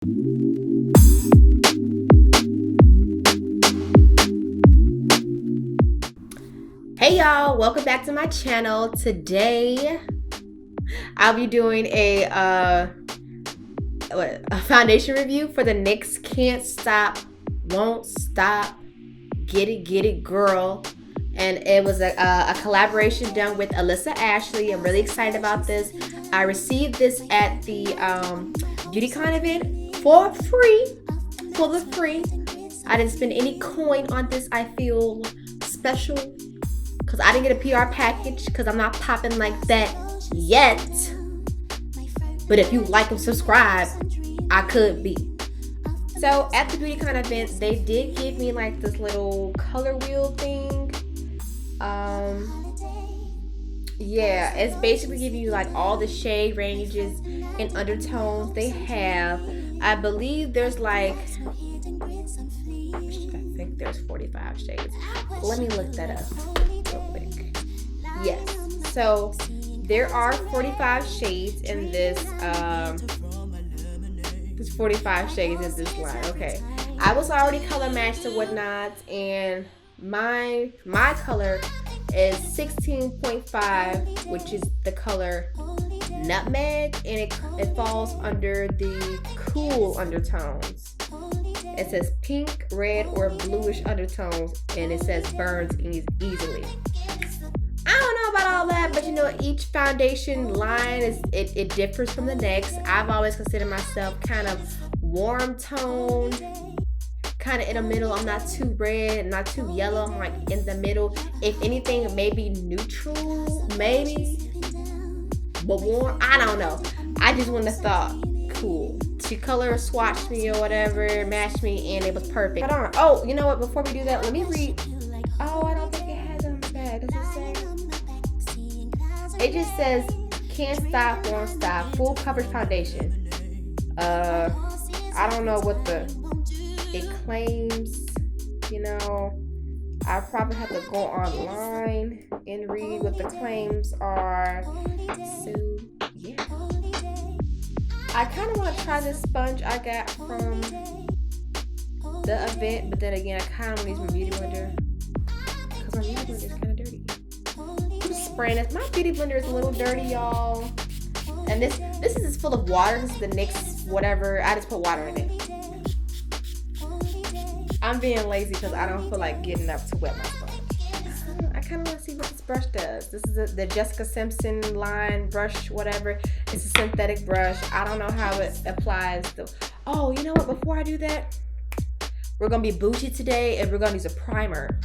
Hey y'all, welcome back to my channel. Today I'll be doing a foundation review for the NYX Can't Stop, Won't Stop, Get It Girl. And it was a collaboration done with Alyssa Ashley. I'm really excited about this. I received this at the BeautyCon event for free. I didn't spend any coin on this. I feel special because I didn't get a PR package because I'm not popping like that yet. But if you like and subscribe, I could be. So at the BeautyCon event, they did give me like this little color wheel thing. Yeah, it's basically giving you like all the shade ranges and undertones they have. I believe there's like, I think there's 45 shades. Let me look that up real quick. Yes, so there are 45 shades in this. There's 45 shades in this line. Okay, I was already color matched and whatnot, and my color is 16.5, which is the color Nutmeg, and it falls under the cool undertones. It says pink, red, or bluish undertones, and it says burns easily. I don't know about all that, but you know, each foundation line it differs from the next. I've always considered myself kind of warm tone, kind of in the middle. I'm not too red, not too yellow. I'm like in the middle. If anything, maybe neutral, maybe, but warm. I don't know. I just wouldn't have thought cool. She color swatched me or whatever, matched me, and it was perfect. Hold on. Oh, you know what? Before we do that, let me read. Oh, I don't think it has it on the back. Does it say? It just says can't stop, won't stop, full coverage foundation. I don't know what it claims. You know, I probably have to go online and read what the claims are. So yeah, I kind of want to try this sponge I got from the event, but then again, I kind of want to use my beauty blender because my beauty blender is kind of dirty. I'm spraying this. My beauty blender is a little dirty, y'all. And this is full of water. This is the NYX whatever. I just put water in it. I'm being lazy because I don't feel like getting up to wet my sponge. I kind of want to see what this brush does. This is the Jessica Simpson line brush, whatever. It's a synthetic brush. I don't know how it applies. Oh, you know what? Before I do that, we're going to be bougie today, and we're going to use a primer.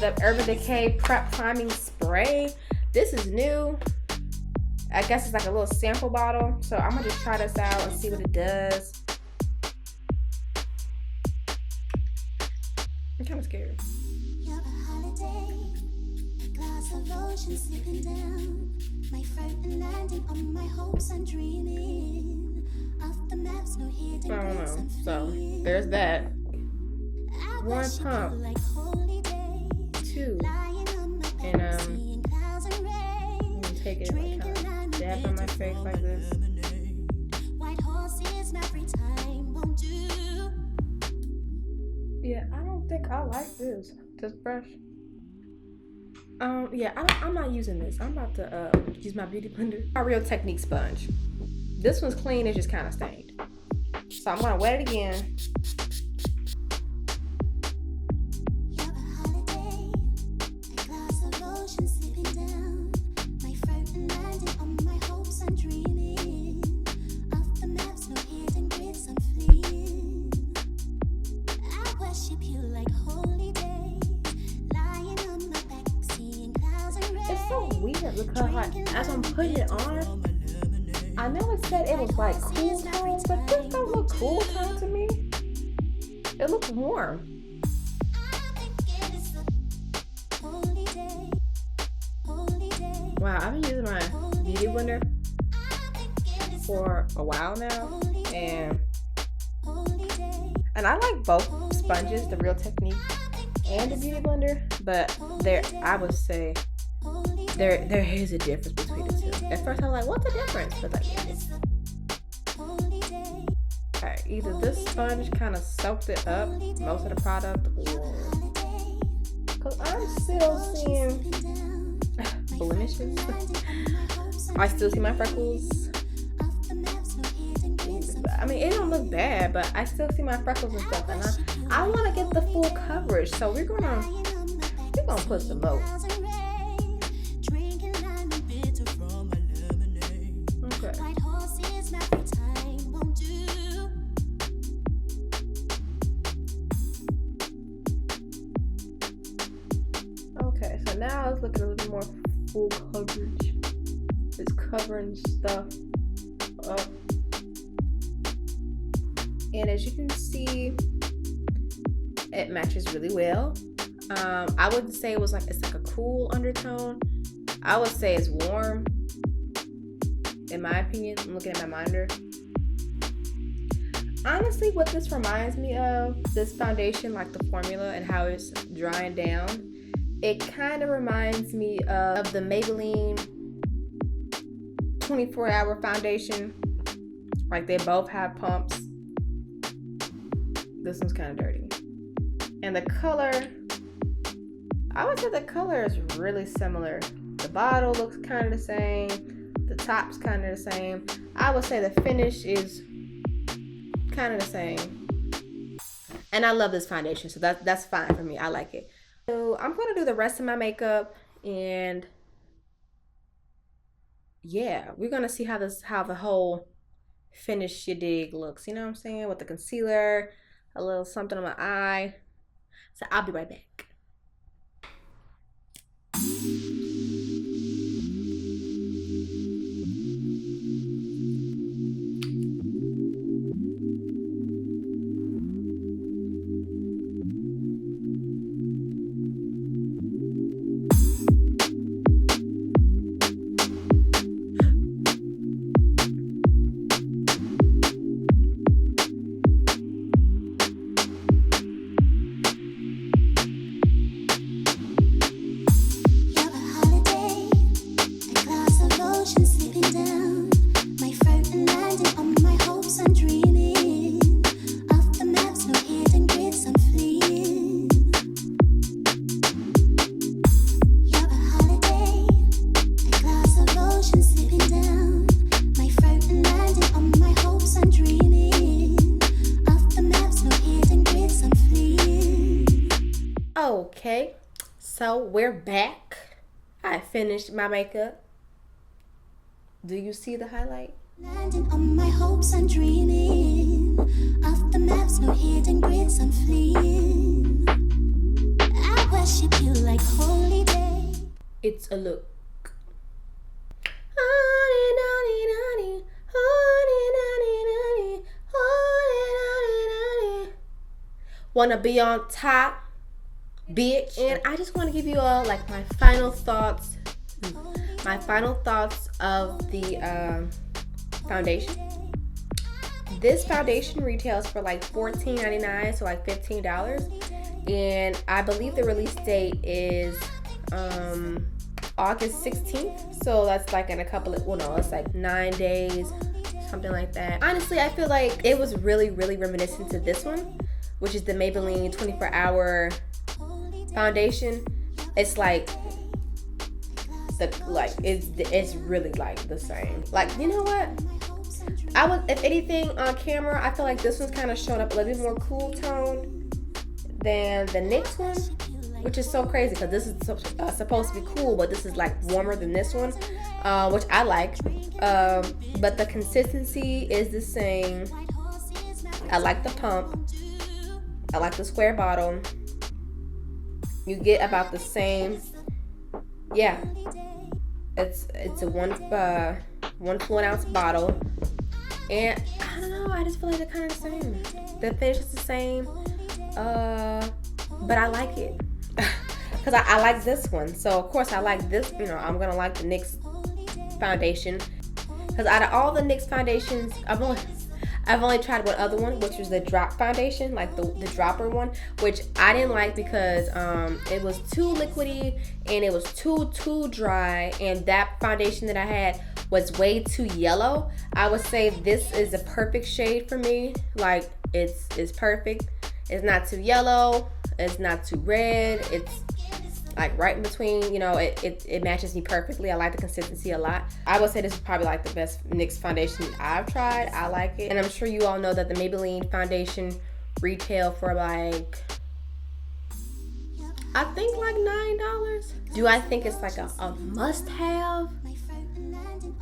The Urban Decay Prep Priming Spray. This is new. I guess it's like a little sample bottle. So I'm going to just try this out and see what it does. I'm kind of scared. I don't know. So there's that. One pump. Two. And I'm gonna take it and kind of dab on my face like this. Yeah, I don't think I like this brush. Yeah, I'm not using this. I'm about to use my beauty blender. My Real Technique sponge. This one's clean, it's just kind of stained. So I'm gonna wet it again. It's so weird because like as I'm putting it on, I know it said it was like cool tones, but this don't look cool tone to me. It looks warm. Wow, I've been using my beauty blender for a while now, and I like both sponges, the Real Technique and the beauty blender, but I would say there is a difference between the two. At first I was like, what's the difference? But like, yeah. Okay, either this sponge kind of soaked it up, most of the product, or because I'm still seeing blemishes. I still see my freckles. I mean, it don't look bad, but I still see my freckles and stuff, and I want to get the full coverage. So we're gonna put some more. Okay. Okay, so now it's looking a little more full coverage. It's covering stuff up. And as you can see, it matches really well. I wouldn't say it's like a cool undertone. I would say it's warm, in my opinion. I'm looking at my binder. Honestly, what this reminds me of, this foundation, like the formula and how it's drying down, it kind of reminds me of the Maybelline 24-hour foundation. Like, they both have pumps. This one's kind of dirty. And the color, I would say the color is really similar. The bottle looks kind of the same. The top's kind of the same. I would say the finish is kind of the same. And I love this foundation, so that's fine for me. I like it. So I'm going to do the rest of my makeup, and yeah, we're going to see how the whole finish you dig looks. You know what I'm saying? With the concealer, a little something on my eye. So I'll be right back. Okay, so we're back. I finished my makeup. Do you see the highlight? Landing on my hopes and dreaming. Off the maps, no hidden grids, I'm fleeing. I worship you like holy day. It's a look. Wanna be on top, bitch. And I just want to give you all like my final thoughts of the foundation. This foundation retails for like $14.99, so like $15, and I believe the release date is August 16th, so that's like in a couple of, well, no, it's like 9 days, something like that. Honestly, I feel like it was really reminiscent to this one, which is the Maybelline 24-hour foundation. It's like it's really like the same. Like, you know what? I was, if anything, on camera, I feel like this one's kind of showing up a little bit more cool tone than the next one, which is so crazy because this is supposed to be cool, but this is like warmer than this one, which I like. But the consistency is the same. I like the pump. I like the square bottle. You get about the same. Yeah, it's a one fluid ounce bottle, and I don't know, I just feel like they're kind of the same. The finish is the same, but I like it because I like this one. So of course I like this. You know, I'm gonna like the NYX foundation because out of all the NYX foundations, I've only tried one other one, which was the drop foundation, like the dropper one, which I didn't like because it was too liquidy and it was too dry, and that foundation that I had was way too yellow. I would say this is a perfect shade for me. Like it's perfect. It's not too yellow. It's not too red. It's like right in between. You know, it matches me perfectly. I like the consistency a lot. I would say this is probably like the best NYX foundation I've tried. I like it. And I'm sure you all know that the Maybelline foundation retail for like, I think like $9. Do I think it's like a must-have?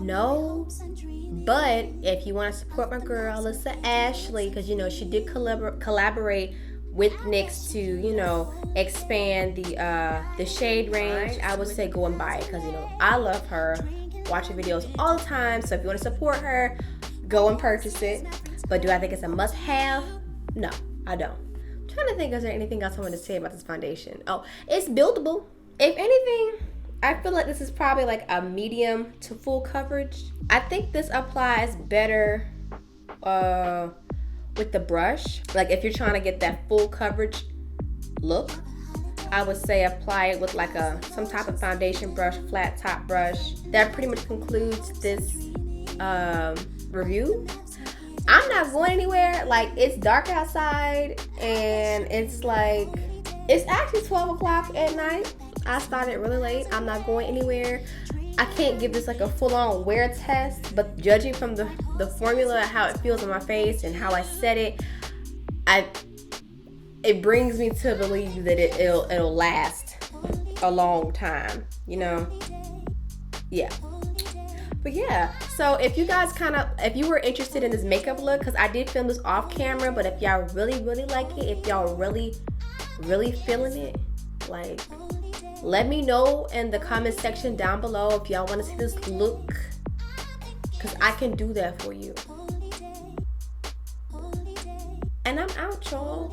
No. But if you want to support my girl, Alyssa Ashley, because you know she did collaborate with NYX to, you know, expand the shade range, I would say go and buy it, because you know I love her. Watch her videos all the time. So if you want to support her, go and purchase it. But do I think it's a must-have? No, I don't. I'm trying to think, is there anything else I want to say about this foundation? Oh, it's buildable. If anything, I feel like this is probably like a medium to full coverage. I think this applies better with the brush. Like if you're trying to get that full coverage look, I would say apply it with like some type of foundation brush, flat top brush. That pretty much concludes this review. I'm not going anywhere. Like, it's dark outside and it's like, it's actually 12 o'clock at night. I started really late. I'm not going anywhere. I can't give this like a full-on wear test, but judging from the formula, how it feels on my face and how I set it, it brings me to believe that it'll last a long time, you know? Yeah. But yeah, so if you guys if you were interested in this makeup look, because I did film this off camera, but if y'all really, really like it, if y'all really, really feeling it, like, let me know in the comment section down below if y'all want to see this look, because I can do that for you. And I'm out, y'all.